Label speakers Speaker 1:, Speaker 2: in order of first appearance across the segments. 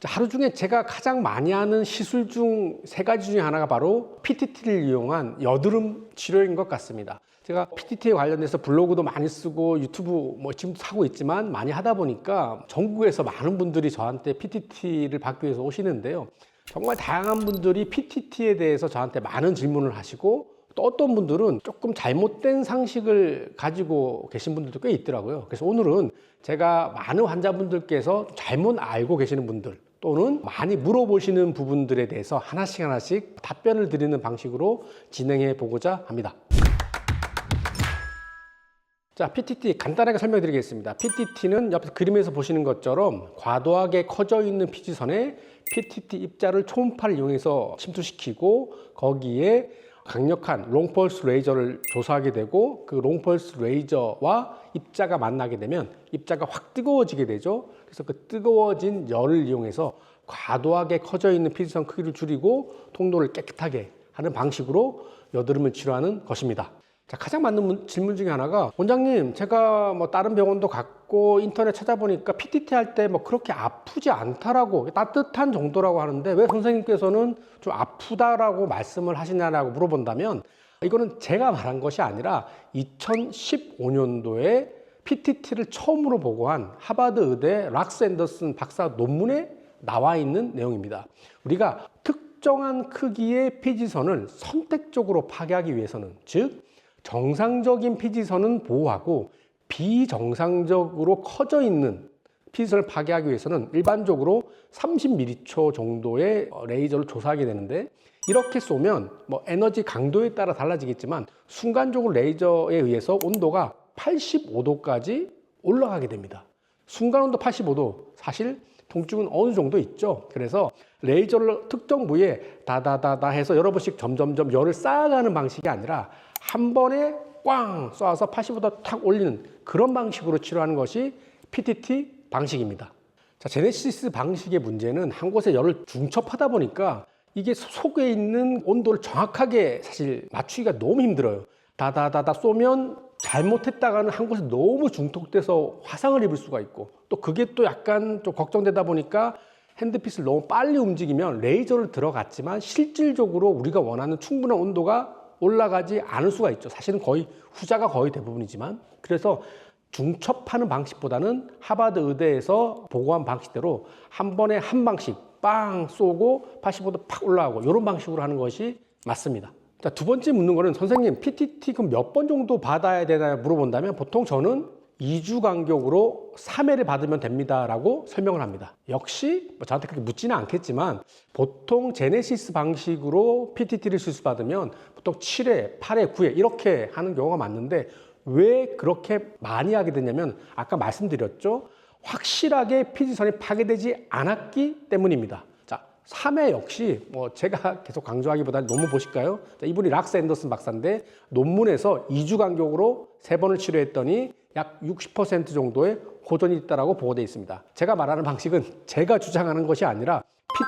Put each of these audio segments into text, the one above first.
Speaker 1: 하루 중에 제가 가장 많이 하는 시술 중 세 가지 중에 하나가 바로 PTT를 이용한 여드름 치료인 것 같습니다. 제가 PTT에 관련해서 블로그도 많이 쓰고 유튜브 지금도 하고 있지만 많이 하다 보니까 전국에서 많은 분들이 저한테 PTT를 받기 위해서 오시는데요. 정말 다양한 분들이 PTT에 대해서 저한테 많은 질문을 하시고 또 어떤 분들은 조금 잘못된 상식을 가지고 계신 분들도 꽤 있더라고요. 그래서 오늘은 제가 많은 환자분들께서 잘못 알고 계시는 분들 또는 많이 물어보시는 부분들에 대해서 하나씩 답변을 드리는 방식으로 진행해 보고자 합니다. 자, PTT 간단하게 설명드리겠습니다. PTT는 옆에 그림에서 보시는 것처럼 과도하게 커져 있는 피지선에 PTT 입자를 초음파를 이용해서 침투시키고 거기에 강력한 롱펄스 레이저를 조사하게 되고 그 롱펄스 레이저와 입자가 만나게 되면 입자가 확 뜨거워지게 되죠. 그래서 그 뜨거워진 열을 이용해서 과도하게 커져 있는 피지선 크기를 줄이고 통로를 깨끗하게 하는 방식으로 여드름을 치료하는 것입니다. 자, 가장 맞는 질문 중에 하나가 원장님, 제가 다른 병원도 갔고 인터넷 찾아보니까 PTT 할 때 그렇게 아프지 않다라고 따뜻한 정도라고 하는데 왜 선생님께서는 좀 아프다라고 말씀을 하시냐라고 물어본다면 이거는 제가 말한 것이 아니라 2015년도에 PTT를 처음으로 보고한 하버드 의대 락스 앤더슨 박사 논문에 나와 있는 내용입니다. 우리가 특정한 크기의 피지선을 선택적으로 파괴하기 위해서는 즉 정상적인 피지선은 보호하고 비정상적으로 커져 있는 피지선을 파괴하기 위해서는 일반적으로 30m초 정도의 레이저를 조사하게 되는데 이렇게 쏘면 에너지 강도에 따라 달라지겠지만 순간적으로 레이저에 의해서 온도가 85도까지 올라가게 됩니다. 순간 온도 85도, 사실 통증은 어느 정도 있죠. 그래서 레이저를 특정 부위에 다다다다 해서 여러 번씩 점점점 열을 쌓아가는 방식이 아니라 한 번에 꽝 쏴서 85도 탁 올리는 그런 방식으로 치료하는 것이 PTT 방식입니다. 자, 제네시스 방식의 문제는 한 곳에 열을 중첩하다 보니까 이게 속에 있는 온도를 정확하게 사실 맞추기가 너무 힘들어요. 다다다다 쏘면 잘못했다가는 한 곳에 너무 중독돼서 화상을 입을 수가 있고 또 그게 또 약간 좀 걱정되다 보니까 핸드핏을 너무 빨리 움직이면 레이저를 들어갔지만 실질적으로 우리가 원하는 충분한 온도가 올라가지 않을 수가 있죠. 사실은 거의 후자가 거의 대부분이지만 그래서 중첩하는 방식보다는 하버드 의대에서 보고한 방식대로 한 번에 한 방씩 빵 쏘고 85도 팍 올라가고 이런 방식으로 하는 것이 맞습니다. 자, 두 번째 묻는 거는 선생님 PTT 그럼 몇 번 정도 받아야 되나 물어본다면 보통 저는 2주 간격으로 3회를 받으면 됩니다 라고 설명을 합니다. 역시 저한테 그렇게 묻지는 않겠지만 보통 제네시스 방식으로 PTT를 수술받으면 보통 7회, 8회, 9회 이렇게 하는 경우가 많은데 왜 그렇게 많이 하게 되냐면 아까 말씀드렸죠. 확실하게 피지선이 파괴되지 않았기 때문입니다. 자, 3회 역시 제가 계속 강조하기보다는 논문 보실까요? 자, 이분이 락스 앤더슨 박사인데 논문에서 2주 간격으로 3번을 치료했더니 약 60% 정도의 호전이 있다고 보고되어 있습니다. 제가 말하는 방식은 제가 주장하는 것이 아니라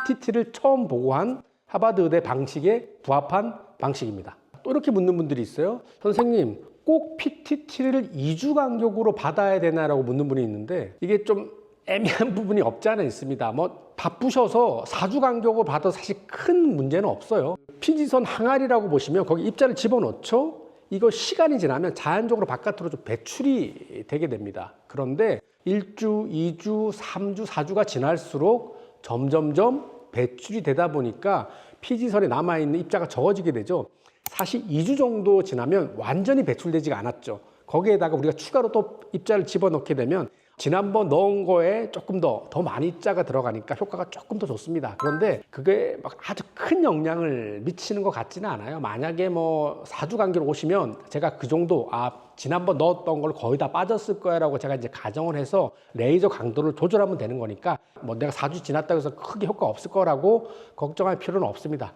Speaker 1: PTT를 처음 보고한 하버드 의대 방식에 부합한 방식입니다. 또 이렇게 묻는 분들이 있어요. 선생님, 꼭 PTT를 2주 간격으로 받아야 되나라고 묻는 분이 있는데 이게 좀 애매한 부분이 없지 않아 있습니다. 바쁘셔서 4주 간격으로 받아도 사실 큰 문제는 없어요. 피지선 항아리라고 보시면 거기 입자를 집어넣죠. 이거 시간이 지나면 자연적으로 바깥으로 좀 배출이 되게 됩니다. 그런데 1주, 2주, 3주, 4주가 지날수록 점점점 배출이 되다 보니까 피지선에 남아있는 입자가 적어지게 되죠. 사실 2주 정도 지나면 완전히 배출되지가 않았죠. 거기에다가 우리가 추가로 또 입자를 집어넣게 되면 지난번 넣은 거에 조금 더 많이 입자가 들어가니까 효과가 조금 더 좋습니다. 그런데 그게 아주 큰 영향을 미치는 것 같지는 않아요. 만약에 4주 간격으로 오시면 제가 그 정도 지난번 넣었던 걸 거의 다 빠졌을 거야 라고 제가 이제 가정을 해서 레이저 강도를 조절하면 되는 거니까 내가 4주 지났다고 해서 크게 효과 없을 거라고 걱정할 필요는 없습니다.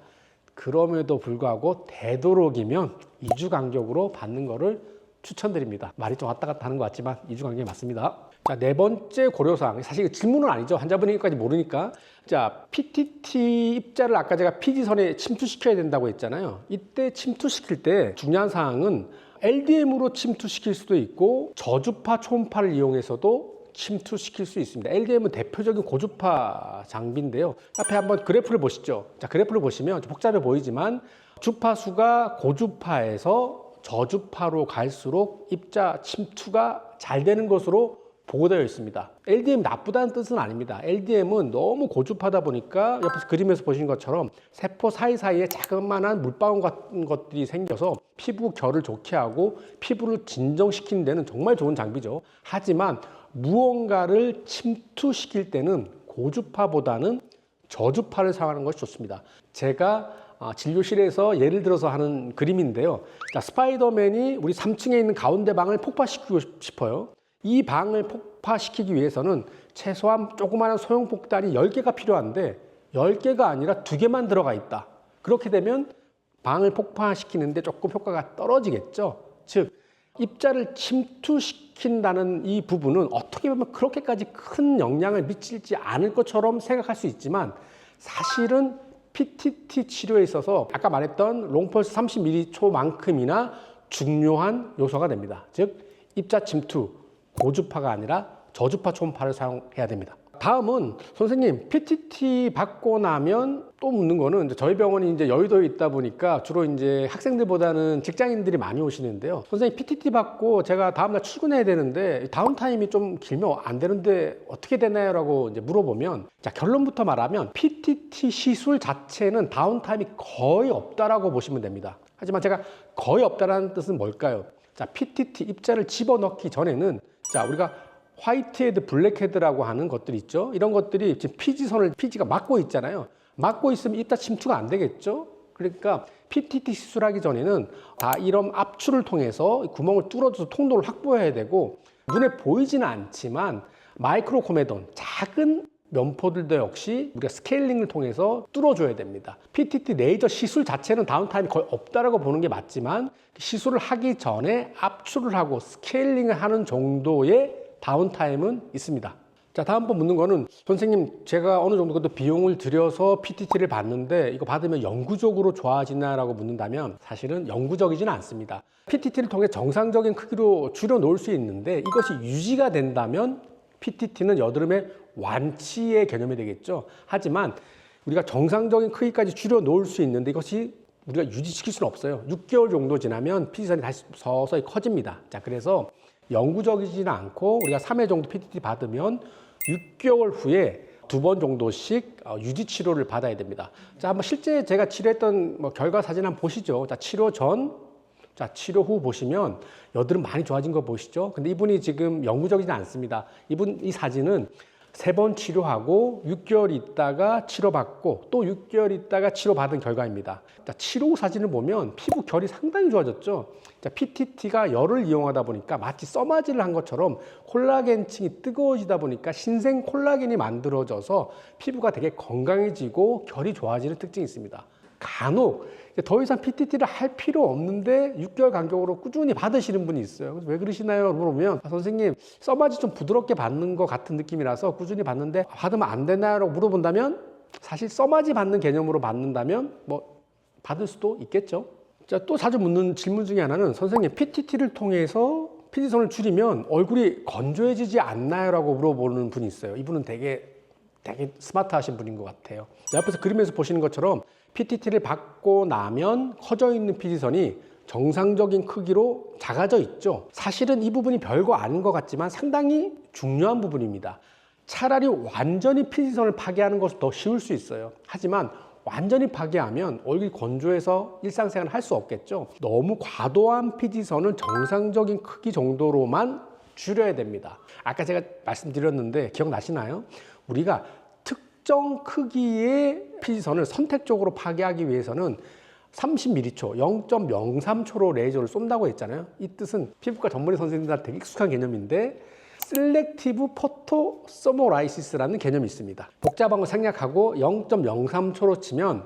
Speaker 1: 그럼에도 불구하고 되도록이면 2주 간격으로 받는 거를 추천드립니다. 말이 좀 왔다 갔다 하는 것 같지만 2주 간격이 맞습니다. 자, 네 번째 고려사항. 사실 질문은 아니죠. 환자분이까지 모르니까. 자, PTT 입자를 아까 제가 피지선에 침투시켜야 된다고 했잖아요. 이때 침투시킬 때 중요한 사항은 LDM으로 침투시킬 수도 있고 저주파 초음파를 이용해서도 침투시킬 수 있습니다. LDM은 대표적인 고주파 장비인데요. 앞에 한번 그래프를 보시죠. 자, 그래프를 보시면 좀 복잡해 보이지만 주파수가 고주파에서 저주파로 갈수록 입자 침투가 잘 되는 것으로 보고되어 있습니다. LDM 나쁘다는 뜻은 아닙니다. LDM은 너무 고주파다 보니까 옆에서 그림에서 보신 것처럼 세포 사이사이에 자그마한 물방울 같은 것들이 생겨서 피부 결을 좋게 하고 피부를 진정시키는 데는 정말 좋은 장비죠. 하지만 무언가를 침투시킬 때는 고주파보다는 저주파를 사용하는 것이 좋습니다. 제가 진료실에서 예를 들어서 하는 그림인데요. 자, 스파이더맨이 우리 3층에 있는 가운데 방을 폭파시키고 싶어요. 이 방을 폭파시키기 위해서는 최소한 조그마한 소형 폭탄이 10개가 필요한데 10개가 아니라 2개만 들어가 있다. 그렇게 되면 방을 폭파시키는데 조금 효과가 떨어지겠죠. 즉 입자를 침투시킨다는 이 부분은 어떻게 보면 그렇게까지 큰 영향을 미치지 않을 것처럼 생각할 수 있지만 사실은 PTT 치료에 있어서 아까 말했던 롱펄스 30mC만큼이나 중요한 요소가 됩니다. 즉 입자 침투, 고주파가 아니라 저주파 초음파를 사용해야 됩니다. 다음은 선생님 PTT 받고 나면 또 묻는 거는 저희 병원이 이제 여의도에 있다 보니까 주로 이제 학생들보다는 직장인들이 많이 오시는데요. 선생님 PTT 받고 제가 다음날 출근해야 되는데 다운타임이 좀 길면 안 되는데 어떻게 되나요? 라고 이제 물어보면 자, 결론부터 말하면 PTT 시술 자체는 다운타임이 거의 없다라고 보시면 됩니다. 하지만 제가 거의 없다라는 뜻은 뭘까요? 자, PTT 입자를 집어넣기 전에는 자, 우리가 화이트헤드, 블랙헤드라고 하는 것들이 있죠. 이런 것들이 지금 피지선을 피지가 막고 있잖아요. 막고 있으면 입자 침투가 안 되겠죠. 그러니까 PTT 시술하기 전에는 다 이런 압출을 통해서 구멍을 뚫어줘서 통로를 확보해야 되고 눈에 보이지는 않지만 마이크로 코메돈, 작은 면포들도 역시 우리가 스케일링을 통해서 뚫어줘야 됩니다. PTT 레이저 시술 자체는 다운타임이 거의 없다라고 보는 게 맞지만 시술을 하기 전에 압출을 하고 스케일링을 하는 정도의 다운타임은 있습니다. 자, 다음번 묻는 거는 선생님 제가 어느 정도 비용을 들여서 PTT를 받는데 이거 받으면 영구적으로 좋아지나라고 묻는다면 사실은 영구적이지는 않습니다. PTT를 통해 정상적인 크기로 줄여 놓을 수 있는데 이것이 유지가 된다면 PTT는 여드름의 완치의 개념이 되겠죠. 하지만 우리가 정상적인 크기까지 줄여 놓을 수 있는데 이것이 우리가 유지시킬 수는 없어요. 6개월 정도 지나면 피지선이 다시 서서히 커집니다. 자, 그래서 영구적이지는 않고 우리가 3회 정도 PTT 받으면 6개월 후에 2번 정도씩 유지 치료를 받아야 됩니다. 자, 한번 실제 제가 치료했던 결과 사진 한번 보시죠. 자, 치료 전, 자, 치료 후 보시면 여드름 많이 좋아진 거 보시죠. 근데 이분이 지금 영구적이지 않습니다. 이 사진은 3번 치료하고 6개월 있다가 치료받고 또 6개월 있다가 치료받은 결과입니다. 자, 치료 후 사진을 보면 피부 결이 상당히 좋아졌죠. 자, PTT가 열을 이용하다 보니까 마치 써마지를 한 것처럼 콜라겐층이 뜨거워지다 보니까 신생 콜라겐이 만들어져서 피부가 되게 건강해지고 결이 좋아지는 특징이 있습니다. 간혹 더 이상 PTT를 할 필요 없는데 6개월 간격으로 꾸준히 받으시는 분이 있어요. 그래서 왜 그러시나요? 물어보면 선생님 써마지 좀 부드럽게 받는 것 같은 느낌이라서 꾸준히 받는데 받으면 안 되나요? 라고 물어본다면 사실 써마지 받는 개념으로 받는다면 받을 수도 있겠죠. 자, 또 자주 묻는 질문 중에 하나는 선생님 PTT를 통해서 피지선을 줄이면 얼굴이 건조해지지 않나요? 라고 물어보는 분이 있어요. 이분은 되게 스마트하신 분인 것 같아요. 옆에서 그림에서 보시는 것처럼 PTT를 받고 나면 커져 있는 피지선이 정상적인 크기로 작아져 있죠. 사실은 이 부분이 별거 아닌 것 같지만 상당히 중요한 부분입니다. 차라리 완전히 피지선을 파괴하는 것이 더 쉬울 수 있어요. 하지만 완전히 파괴하면 얼굴이 건조해서 일상생활을 할 수 없겠죠. 너무 과도한 피지선은 정상적인 크기 정도로만 줄여야 됩니다. 아까 제가 말씀드렸는데 기억나시나요? 우리가 특정 크기의 피지선을 선택적으로 파괴하기 위해서는 30mCho, 0.03초로 레이저를 쏜다고 했잖아요. 이 뜻은 피부과 전문의 선생님들한테 되게 익숙한 개념인데 셀렉티브 포토 서모라이시스라는 개념이 있습니다. 복잡한 거 생략하고 0.03초로 치면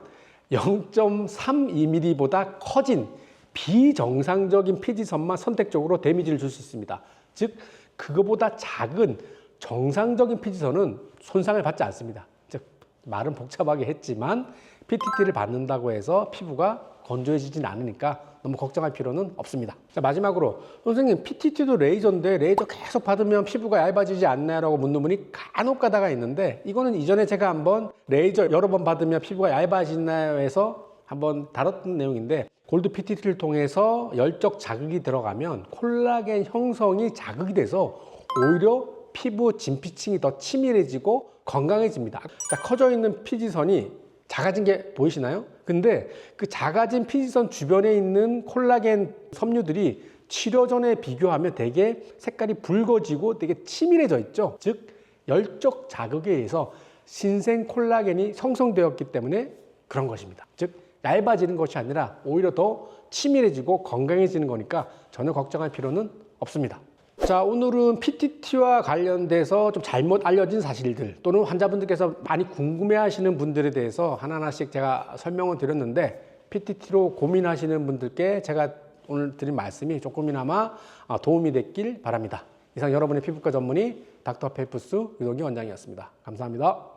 Speaker 1: 0.32mm보다 커진 비정상적인 피지선만 선택적으로 데미지를 줄 수 있습니다. 즉 그거보다 작은 정상적인 피지선은 손상을 받지 않습니다. 즉 말은 복잡하게 했지만 PTT를 받는다고 해서 피부가 건조해지진 않으니까 너무 걱정할 필요는 없습니다. 자, 마지막으로 선생님 PTT도 레이저인데 레이저 계속 받으면 피부가 얇아지지 않나요? 라고 묻는 분이 간혹 가다가 있는데 이거는 이전에 제가 한번 레이저 여러 번 받으면 피부가 얇아지나요? 해서 한번 다뤘던 내용인데 골드 PTT를 통해서 열적 자극이 들어가면 콜라겐 형성이 자극이 돼서 오히려 피부 진피층이 더 치밀해지고 건강해집니다. 자, 커져 있는 피지선이 작아진 게 보이시나요? 근데 그 작아진 피지선 주변에 있는 콜라겐 섬유들이 치료 전에 비교하면 되게 색깔이 붉어지고 되게 치밀해져 있죠. 즉 열적 자극에 의해서 신생 콜라겐이 생성되었기 때문에 그런 것입니다. 즉 얇아지는 것이 아니라 오히려 더 치밀해지고 건강해지는 거니까 전혀 걱정할 필요는 없습니다. 자, 오늘은 PTT와 관련돼서 좀 잘못 알려진 사실들 또는 환자분들께서 많이 궁금해하시는 분들에 대해서 하나하나씩 제가 설명을 드렸는데 PTT로 고민하시는 분들께 제가 오늘 드린 말씀이 조금이나마 도움이 됐길 바랍니다. 이상 여러분의 피부과 전문의 닥터 펠프스 유동기 원장이었습니다. 감사합니다.